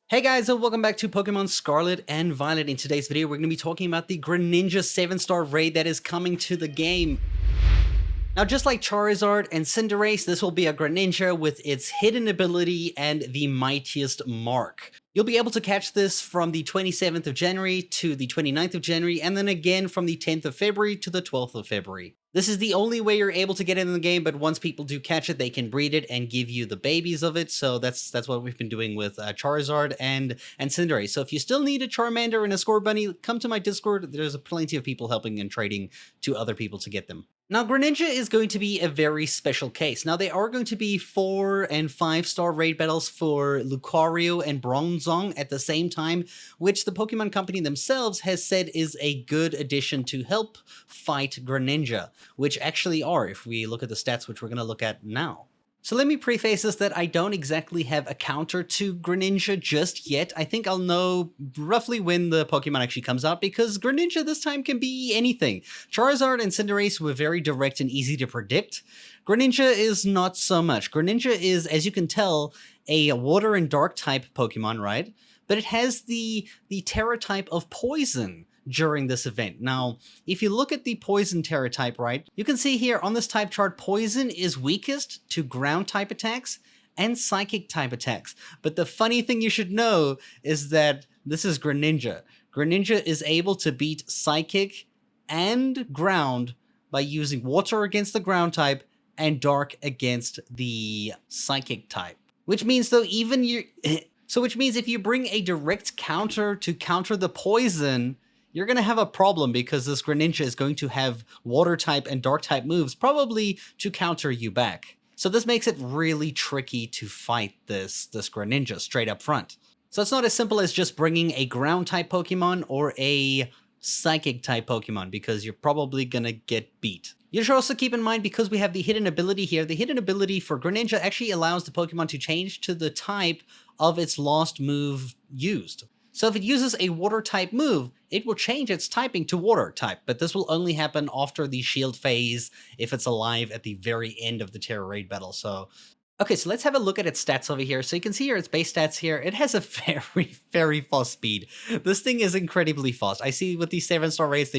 Hey guys, and welcome back to Pokemon Scarlet and Violet. In today's video, we're going to be talking about the Greninja 7-star raid that is coming to the game. Now, just like Charizard and Cinderace, this will be a Greninja with its hidden ability and the mightiest mark. You'll be able to catch this from the 27th of January to the 29th of January, and then again from the 10th of February to the 12th of February. This is the only way you're able to get it in the game, but once people do catch it, they can breed it and give you the babies of it. So that's what we've been doing with Charizard and Cinderace. So if you still need a Charmander and a Scorbunny, come to my Discord. There's plenty of people helping and trading to other people to get them. Now, Greninja is going to be a very special case. Now, they are going to be 4- and 5-star raid battles for Lucario and Bronzong at the same time, which the Pokemon Company themselves has said is a good addition to help fight Greninja, which actually are, if we look at the stats, which we're going to look at now. So let me preface this that I don't exactly have a counter to Greninja just yet. I think I'll know roughly when the Pokemon actually comes out, because Greninja this time can be anything. Charizard and Cinderace were very direct and easy to predict. Greninja is not so much. Greninja is, as you can tell, a water and dark type Pokemon, right? But it has the tera type of poison during this event. Now, if you look at the poison tera type, right, you can see here on this type chart, poison is weakest to ground type attacks and psychic type attacks. But the funny thing you should know is that this is Greninja. Greninja is able to beat psychic and ground by using water against the ground type and dark against the psychic type. Which means though, even you which means if you bring a direct counter to counter the poison, you're going to have a problem, because this Greninja is going to have water type and dark type moves probably to counter you back. So this makes it really tricky to fight this Greninja straight up front. So it's not as simple as just bringing a ground type Pokemon or a psychic type Pokemon, because you're probably going to get beat. You should also keep in mind, because we have the hidden ability here, the hidden ability for Greninja actually allows the Pokemon to change to the type of its last move used. So if it uses a water type move, it will change its typing to water type, but this will only happen after the shield phase if it's alive at the very end of the Tera raid battle. So, okay, so let's have a look at its stats over here. So you can see here its base stats here. It has a very, very fast speed. This thing is incredibly fast. I see with these 7-star raids,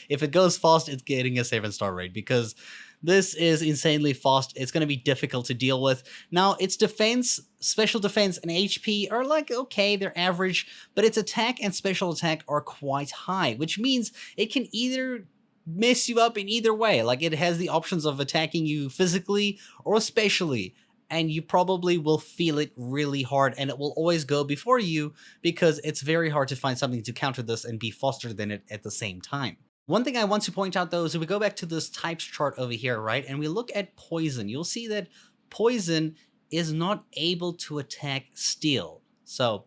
if it goes fast, it's getting a 7-star raid, because this is insanely fast. It's going to be difficult to deal with. Now, its defense, special defense, and HP are like, okay, they're average, but its attack and special attack are quite high, which means it can either mess you up in either way. Like, it has the options of attacking you physically or specially, and you probably will feel it really hard, and it will always go before you, because it's very hard to find something to counter this and be faster than it at the same time. One thing I want to point out, though, is if we go back to this types chart over here, right, and we look at poison, you'll see that poison is not able to attack steel. So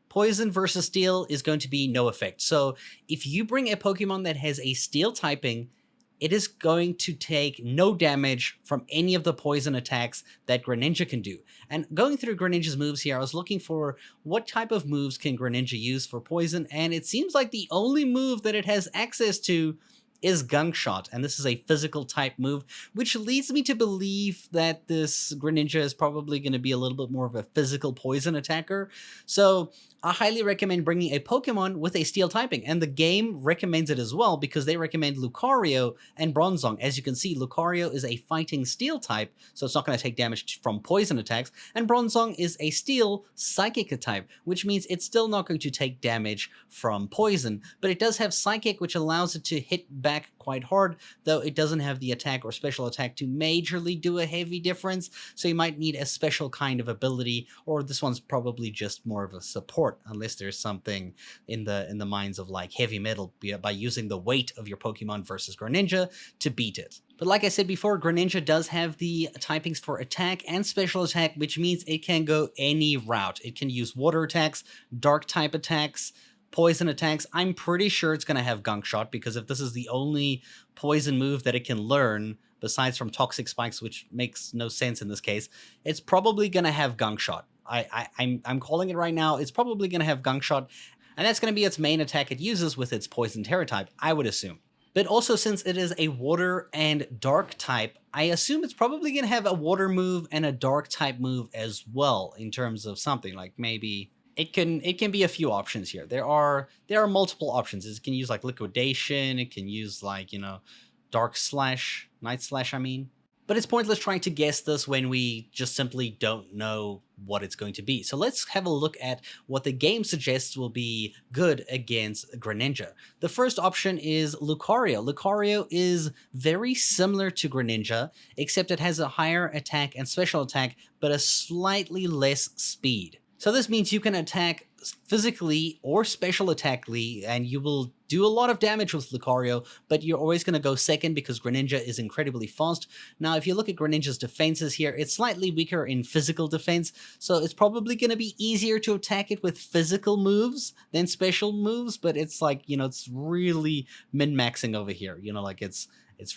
poison versus steel is going to be no effect. So if you bring a Pokemon that has a steel typing, it is going to take no damage from any of the poison attacks that Greninja can do. And going through Greninja's moves here, I was looking for what type of moves can Greninja use for poison, and it seems like the only move that it has access to is Gunk Shot, and this is a physical type move, which leads me to believe that this Greninja is probably going to be a little bit more of a physical poison attacker. So I highly recommend bringing a Pokemon with a steel typing, and the game recommends it as well, because they recommend Lucario and Bronzong. As you can see, Lucario is a fighting steel type, so it's not going to take damage from poison attacks, and Bronzong is a steel psychic type, which means it's still not going to take damage from poison, but it does have psychic, which allows it to hit back quite hard, though it doesn't have the attack or special attack to majorly do a heavy difference, so you might need a special kind of ability, or this one's probably just more of a support, unless there's something in the minds of like heavy metal by using the weight of your Pokemon versus Greninja to beat it. But like I said before, Greninja does have the typings for attack and special attack, which means it can go any route. It can use water attacks, dark type attacks, poison attacks. I'm pretty sure it's going to have Gunk Shot, because if this is the only poison move that it can learn, besides from Toxic Spikes, which makes no sense in this case, it's probably going to have Gunk Shot. I'm calling it right now. It's probably going to have Gunk Shot, and that's going to be its main attack it uses with its Poison Tera type, I would assume. But also, since it is a water and dark type, I assume it's probably going to have a water move and a dark type move as well, in terms of something like maybe it can be a few options here. There are multiple options. It can use like liquidation, it can use like, dark slash, night slash, I mean. But it's pointless trying to guess this when we just simply don't know what it's going to be. So let's have a look at what the game suggests will be good against Greninja. The first option is Lucario. Lucario is very similar to Greninja, except it has a higher attack and special attack, but a slightly less speed. So this means you can attack physically or special attackly, and you will do a lot of damage with Lucario, but you're always going to go second because Greninja is incredibly fast. Now, if you look at Greninja's defenses here, it's slightly weaker in physical defense, so it's probably going to be easier to attack it with physical moves than special moves, but it's like, it's really min-maxing over here. Like it's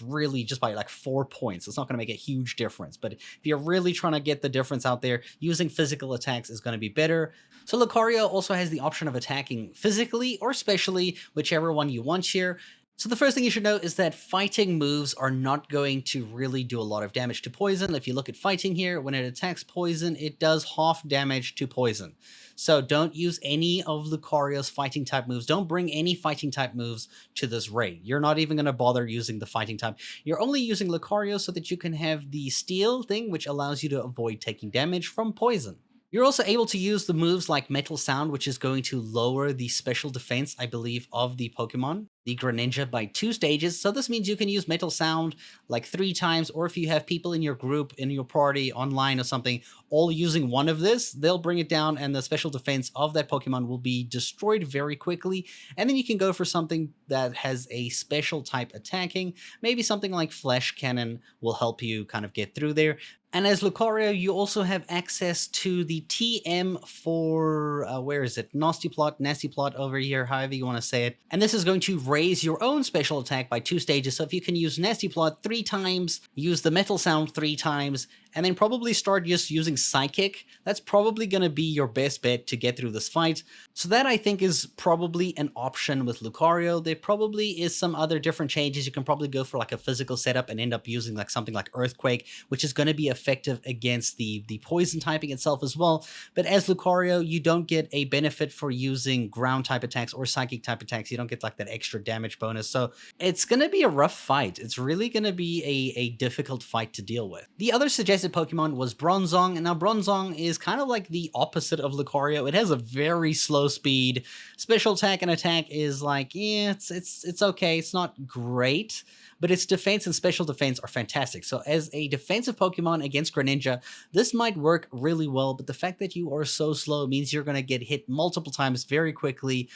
really just by like 4 points. It's not going to make a huge difference. But if you're really trying to get the difference out there, using physical attacks is going to be better. So Lucario also has the option of attacking physically or specially, whichever one you want here. So the first thing you should know is that fighting moves are not going to really do a lot of damage to poison. If you look at fighting here, when it attacks poison, it does half damage to poison. So don't use any of Lucario's fighting type moves. Don't bring any fighting type moves to this raid. You're not even going to bother using the fighting type. You're only using Lucario so that you can have the steel thing, which allows you to avoid taking damage from poison. You're also able to use the moves like Metal Sound, which is going to lower the special defense, I believe, of the Pokemon, the Greninja, by 2 stages. So this means you can use Metal Sound like 3 times, or if you have people in your group, in your party, online or something, all using one of this, they'll bring it down and the special defense of that Pokemon will be destroyed very quickly. And then you can go for something that has a special type attacking. Maybe something like Flash Cannon will help you kind of get through there. And as Lucario, you also have access to the TM for, where is it? Nasty Plot over here, however you want to say it. And this is going to raise your own special attack by 2 stages. So if you can use Nasty Plot 3 times, use the Metal Sound 3 times, and then probably start just using Psychic, that's probably going to be your best bet to get through this fight. So that, I think, is probably an option with Lucario. There probably is some other different changes. You can probably go for like a physical setup and end up using like something like Earthquake, which is going to be effective against the poison typing itself as well. But as Lucario, you don't get a benefit for using ground type attacks or psychic type attacks. You don't get like that extra damage bonus. So it's going to be a rough fight. It's really going to be a difficult fight to deal with. The other suggested Pokemon was Bronzong, and now Bronzong is kind of like the opposite of Lucario. It has a very slow speed. Special attack and attack is like, yeah, it's okay. It's not great, but its defense and special defense are fantastic. So as a defensive Pokemon against Greninja, this might work really well, but the fact that you are so slow means you're going to get hit multiple times very quickly.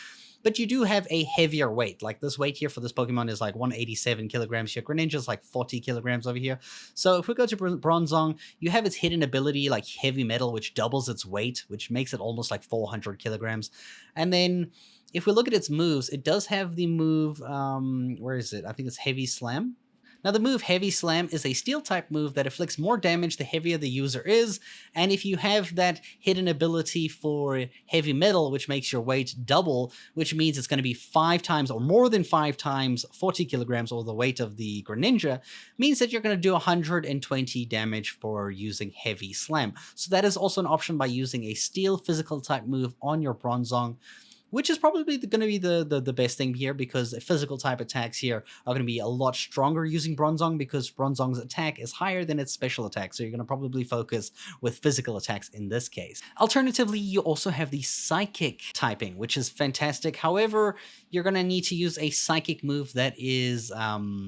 But you do have a heavier weight. Like this weight here for this Pokemon is like 187 kilograms here. Greninja is like 40 kilograms over here. So if we go to Bronzong, you have its hidden ability like Heavy Metal, which doubles its weight, which makes it almost like 400 kilograms. And then if we look at its moves, it does have the move, where is it? I think it's Heavy Slam. Now the move Heavy Slam is a steel type move that inflicts more damage the heavier the user is, and if you have that hidden ability for Heavy Metal, which makes your weight double, which means it's going to be 5 times or more than 5 times 40 kilograms or the weight of the Greninja, means that you're going to do 120 damage for using Heavy Slam. So that is also an option by using a steel physical type move on your Bronzong, which is probably going to be the best thing here, because physical type attacks here are going to be a lot stronger using Bronzong, because Bronzong's attack is higher than its special attack, so you're going to probably focus with physical attacks in this case. Alternatively, you also have the Psychic typing, which is fantastic. However, you're going to need to use a Psychic move that is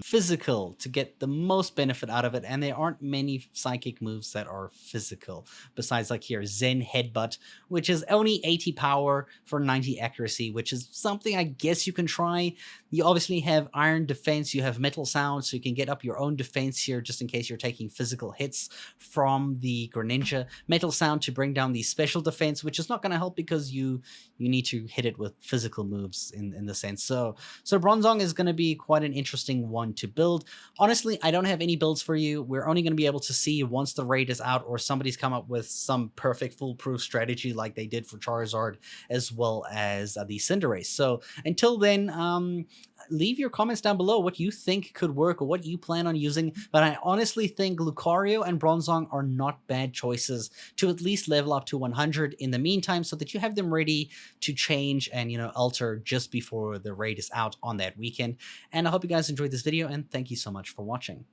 physical to get the most benefit out of it, and there aren't many Psychic moves that are physical, besides like here, Zen Headbutt, which is only 80 power for 90 accuracy, which is something I guess you can try. You obviously have Iron Defense, you have Metal Sound, so you can get up your own defense here just in case you're taking physical hits from the Greninja. Metal Sound to bring down the special defense, which is not going to help because you need to hit it with physical moves in the sense. So Bronzong is going to be quite an interesting one to build. Honestly, I don't have any builds for you. We're only going to be able to see once the raid is out or somebody's come up with some perfect foolproof strategy like they did for Charizard, as well as as the Cinderace. So until then, leave your comments down below what you think could work or what you plan on using. But I honestly think Lucario and Bronzong are not bad choices to at least level up to 100 in the meantime, so that you have them ready to change and, alter just before the raid is out on that weekend. And I hope you guys enjoyed this video, and thank you so much for watching.